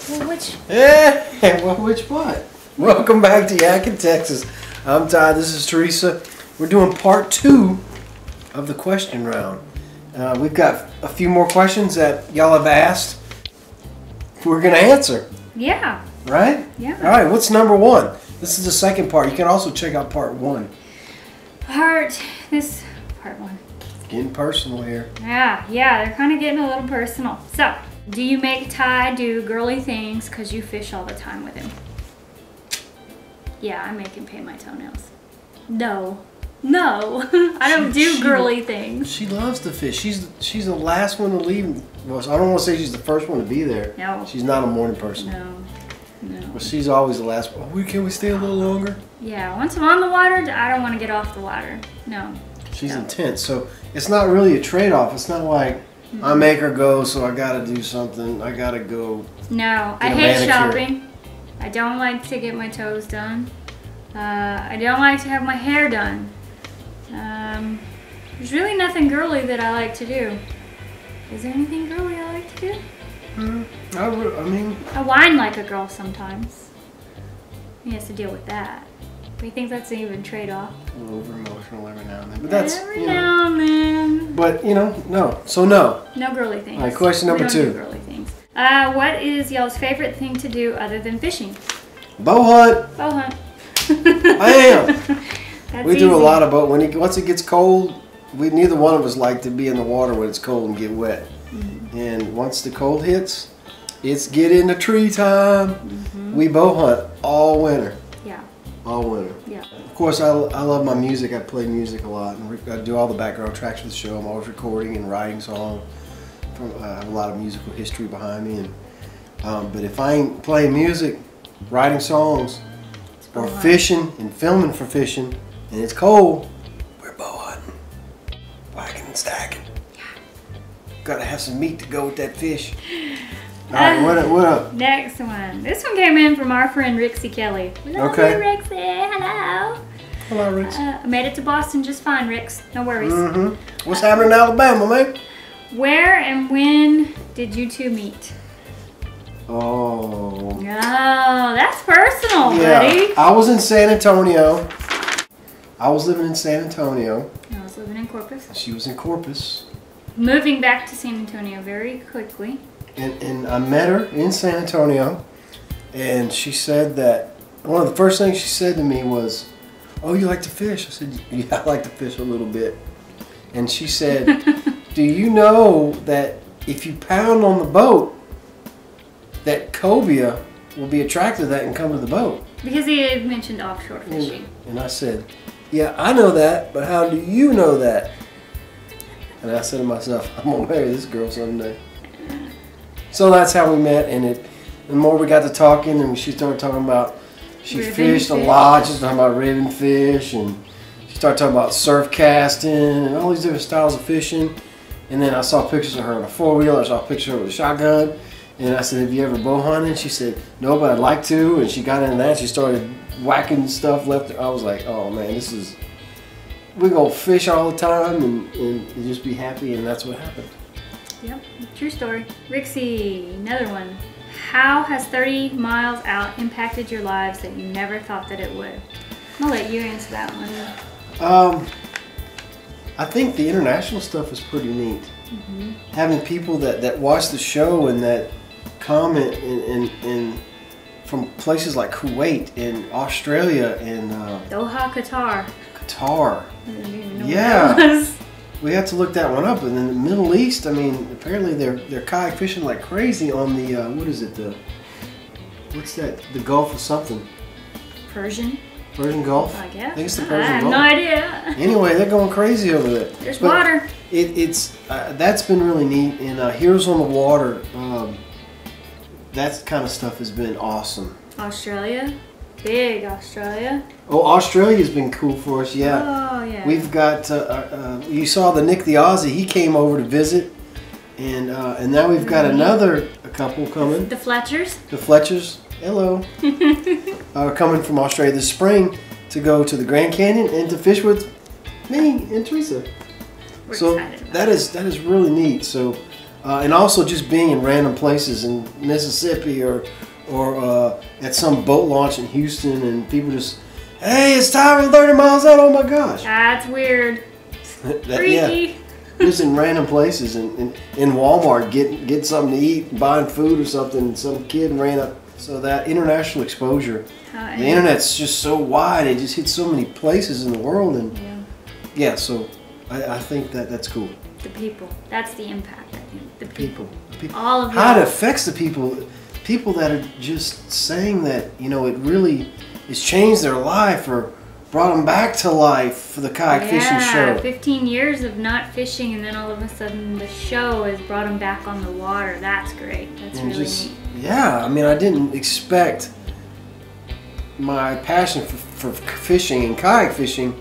Well, which? Well, which what? Welcome back to Yakntexas. I'm Ty. This is Teresa. We're doing part 2 of the question round. We've got a few more questions that y'all have asked. We're going to answer. Yeah. Right? Yeah. All right. What's number 1? This is the second part. You can also check out part 1. Part 1. It's getting personal here. Yeah, they're kind of getting a little personal. So, do you make Ty do girly things because you fish all the time with him? Yeah, I make him paint my toenails. No, I don't do girly things. She loves to fish. She's the last one to leave. Well, I don't want to say she's the first one to be there. No. She's not a morning person. No. But she's always the last one. Can we stay a little longer? Yeah, once I'm on the water, I don't want to get off the water. No. She's intense. So it's not really a trade-off. It's not like I make her go, so I got to do something. I got to go. No, I hate shopping. I don't like to get my toes done. I don't like to have my hair done. There's really nothing girly that I like to do. Is there anything girly I like to do? I mean, I whine like a girl sometimes. He has to deal with that. But you think that's an even trade-off? A little over emotional every now and then. But that's every now and then. But no. So no. No girly things. All right, question number 2. We don't do girly things. What is y'all's favorite thing to do other than fishing? Bow hunt. Bow hunt. Bam. We do a lot of boat. Once it gets cold, neither one of us like to be in the water when it's cold and get wet. And once the cold hits, it's get in the tree time. We bow hunt all winter. Yeah. All winter. Yeah. Of course, I love my music. I play music a lot, and I do all the background tracks for the show. I'm always recording and writing songs. I have a lot of musical history behind me, and but if I ain't playing music, writing songs, or fishing and filming for fishing, and it's cold, we're bow hunting, whacking and stacking. Gotta have some meat to go with that fish. All right, what up? Next one. This one came in from our friend Rixie Kelly. Okay. Rixie, hello. Hello, Rix. I made it to Boston just fine, Rix. No worries. What's happening in Alabama, man? Where and when did you two meet? Oh, that's personal, buddy. I was in San Antonio. I was living in San Antonio. I was living in Corpus. She was in Corpus. Moving back to San Antonio very quickly. And I met her in San Antonio, and she said that one of the first things she said to me was, "Oh, you like to fish?" I said, "Yeah, I like to fish a little bit." And she said, "Do you know that if you pound on the boat, that cobia will be attracted to that and come to the boat?" Because he had mentioned offshore fishing. And I said, "Yeah, I know that, but how do you know that?" And I said to myself, "I'm gonna marry this girl someday." So that's how we met, and the more we got to talking, and she started talking about she fished a lot. She was talking about ribbon fish, and she started talking about surf casting and all these different styles of fishing. And then I saw pictures of her on a 4-wheeler. I saw a picture of her with a shotgun. And I said, "Have you ever bow hunted?" She said, "No, but I'd like to." And she got into that. She started whacking stuff left. I was like, "Oh man, we're gonna fish all the time and just be happy." And that's what happened. Yep, true story. Rixie, another one. How has 30 miles out impacted your lives that you never thought that it would? I'm gonna let you answer that one. I think the international stuff is pretty neat. Having people that watch the show and that comment and from places like Kuwait and Australia and Doha, Qatar. Qatar. I didn't even know what that was. We have to look that one up. And in the Middle East, I mean, apparently they're kayak fishing like crazy on the what is it? What's that? The Gulf of something. Persian Gulf. I guess. I think it's the Persian Gulf. I have no idea. Anyway, they're going crazy over there. There's water. It's that's been really neat. And Heroes on the Water, that kind of stuff has been awesome. Australia. Big Australia. Oh, Australia's been cool for us, yeah. Oh, yeah. We've got, you saw the Nick the Aussie, he came over to visit. And now we've got a couple coming. The Fletchers. The Fletchers, hello. Coming from Australia this spring to go to the Grand Canyon and to fish with me and Teresa. We're so excited about that is really neat. So And also just being in random places in Mississippi or at some boat launch in Houston, and people just, hey, it's time for 30 miles out. Oh my gosh. That's weird. Freaky. Yeah. Just in random places, and in Walmart, get something to eat, buying food or something, and some kid ran up. So that international exposure, the internet's just so wide, it just hits so many places in the world, and yeah, so I think that's cool. The people, that's the impact, I think. The people. All of how it affects the people that are just saying that, you know, it really has changed their life or brought them back to life for the kayak fishing show. 15 years of not fishing, and then all of a sudden the show has brought them back on the water. That's great. That's and really neat. Yeah, I mean, I didn't expect my passion for fishing and kayak fishing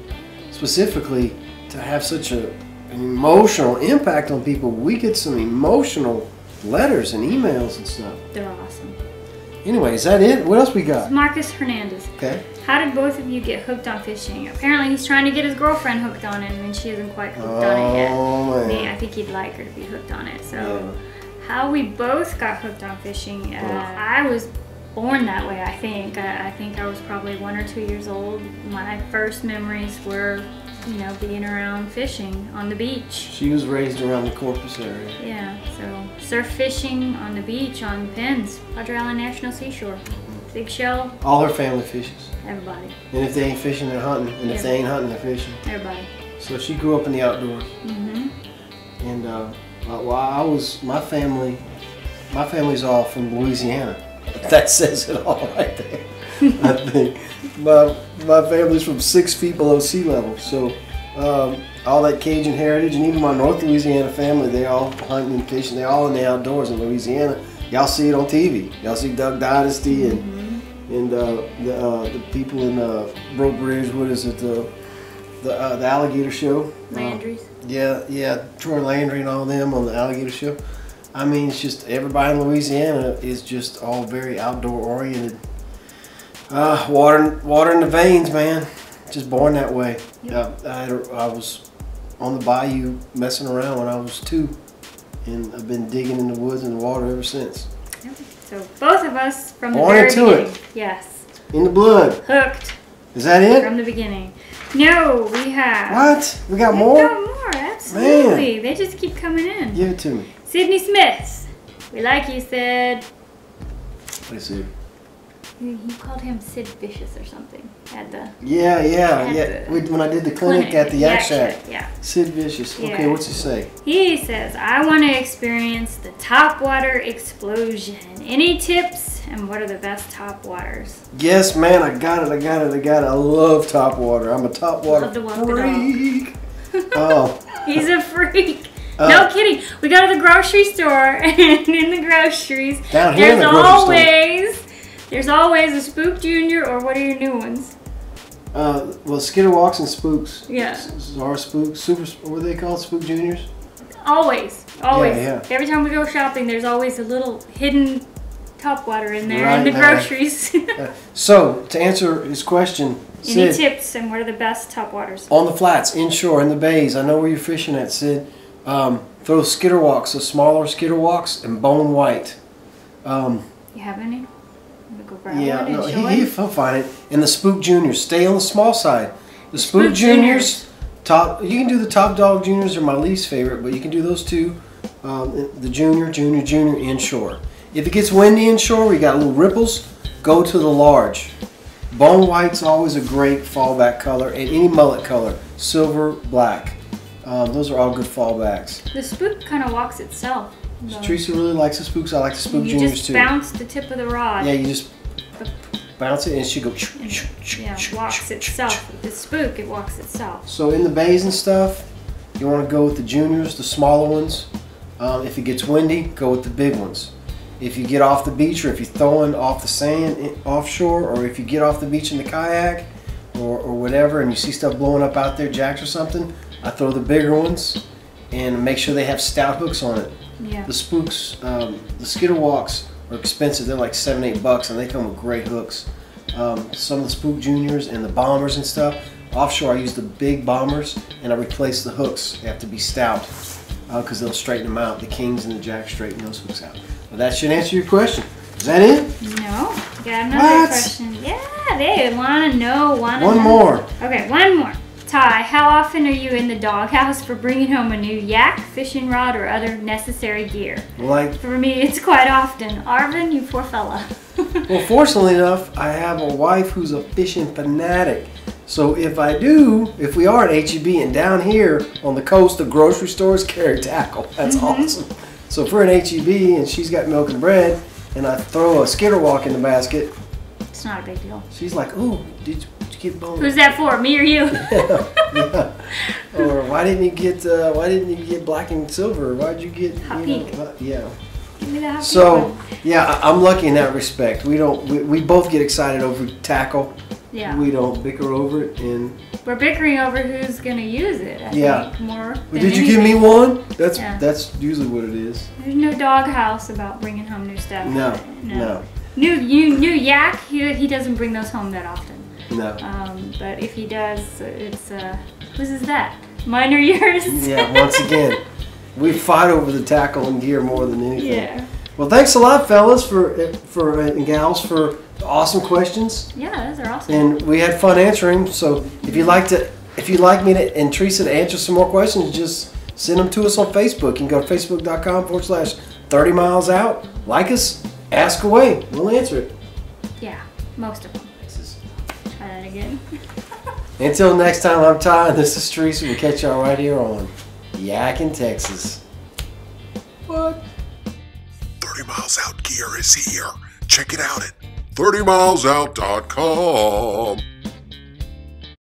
specifically to have such an emotional impact on people. We get some emotional letters and emails and stuff. They're awesome. Anyway, is that it? What else we got? Marcus Hernandez. Okay. How did both of you get hooked on fishing? Apparently he's trying to get his girlfriend hooked on it, and she isn't quite hooked on it yet. Man. I think he'd like her to be hooked on it. So how we both got hooked on fishing, I was born that way, I think. I think I was probably 1 or 2 years old. My first memories were, you know, being around fishing on the beach. She was raised around the Corpus area. Yeah, so surf fishing on the beach on pins, Padre Island National Seashore. Big shell. All her family fishes. Everybody. And if they ain't fishing, they're hunting. And if they ain't hunting, they're fishing. Everybody. So she grew up in the outdoors. Mm-hmm. And my family's all from Louisiana. That says it all right there. I think my family's from 6 feet below sea level. So all that Cajun heritage, and even my North Louisiana family, they all hunting and fishing. They're all in the outdoors in Louisiana. Y'all see it on TV. Y'all see Duck Dynasty and the people in Broke Ridge. What is it? The Alligator Show. Landry's. Yeah, Troy Landry and all them on the Alligator Show. I mean, it's just everybody in Louisiana is just all very outdoor oriented. Water in the veins, man. Just born that way. Yep. I was on the bayou messing around when I was 2. And I've been digging in the woods and the water ever since. Yep. So both of us from born the very into beginning. It. Yes. In the blood. Hooked. Is that it? From the beginning. No, we have. What? We got more? We got more, absolutely. Man. They just keep coming in. Give it to me. Sydney Smith. We like you, Sid. What is it? You called him Sid Vicious or something at the when I did the clinic at the Yak Shack. Yeah. Sid Vicious. Yeah. Okay, what's he say? He says, I want to experience the topwater explosion. Any tips, and what are the best top waters? Yes, man, I got it. I love topwater. I'm a topwater freak. Oh. He's a freak. No kidding. We go to the grocery store, and in the groceries, down here there's always a Spook Junior, or what are your new ones? Well, Skitterwalks and Spooks. Yeah. Our Spooks, what are they called? Spook Juniors? Always. Yeah. Every time we go shopping, there's always a little hidden topwater in there in the groceries. So, to answer his question, any Sid, tips, and what are the best topwaters? On the flats, inshore, in the bays. I know where you're fishing at, Sid. Throw Skitterwalks, the smaller Skitterwalks, and bone white. You have any? Go grab one and he'll find it. And the Spook Juniors, stay on the small side. The Spook Juniors, you can do the Top Dog Juniors, are my least favorite, but you can do those two. The Junior, inshore. If it gets windy inshore, we got little ripples, go to the large. Bone white's always a great fallback color, and any mullet color, silver, black. Those are all good fallbacks. The Spook kind of walks itself. Teresa really likes the Spooks. I like the Spook Juniors too. You just bounce the tip of the rod. Yeah, you just bounce it and she goes. Walks itself. With the Spook, it walks itself. So in the bays and stuff, you want to go with the Juniors, the smaller ones. If it gets windy, go with the big ones. If you get off the beach, or if you're throwing off the sand offshore, or if you get off the beach in the kayak, or whatever, and you see stuff blowing up out there, jacks or something, I throw the bigger ones and make sure they have stout hooks on it. Yeah. The Spooks, the Skitterwalks are expensive. They're like $7-8, and they come with great hooks. Some of the Spook Juniors and the bombers and stuff. Offshore, I use the big bombers, and I replace the hooks. They have to be stout. because they'll straighten them out. The kings and the jacks straighten those hooks out. Well, that should answer your question. Is that it? No. Got another question. Yeah, they want to know. One more. Okay, one more. Ty, how often are you in the doghouse for bringing home a new yak, fishing rod, or other necessary gear? Like, for me, it's quite often. Arvin, you poor fella. Well, fortunately enough, I have a wife who's a fishing fanatic. So if we are at HEB and down here on the coast, the grocery stores carry tackle. That's awesome. So if we're in HEB and she's got milk and bread and I throw a skitterwalk in the basket, it's not a big deal. She's like, "Ooh, did you get bone?" Who's that for? Me or you? Yeah. Or why didn't you get black and silver? Why'd you get hot pink? Yeah. Give me the hot so pink. Yeah, I'm lucky in that respect. We both get excited over tackle. Yeah. We don't bicker over it, and we're bickering over who's gonna use it. I think more. Did you give me one? That's usually what it is. There's no doghouse about bringing home new stuff. No. New yak. He doesn't bring those home that often. No. But if he does, it's whose is that? Mine or yours? Yeah. Once again, we fight over the tackle and gear more than anything. Yeah. Well, thanks a lot, fellas, and gals, for awesome questions. Yeah, those are awesome. And we had fun answering. So if you'd like me and Teresa to answer some more questions, just send them to us on Facebook. You can go to facebook.com/30 miles out. Like us, ask away. We'll answer it. Yeah, most of them. Try that again. Until next time, I'm Ty, and this is Teresa. We'll catch y'all right here on Yakin, Texas. What? 30 Miles Out gear is here. Check it out at 30milesout.com.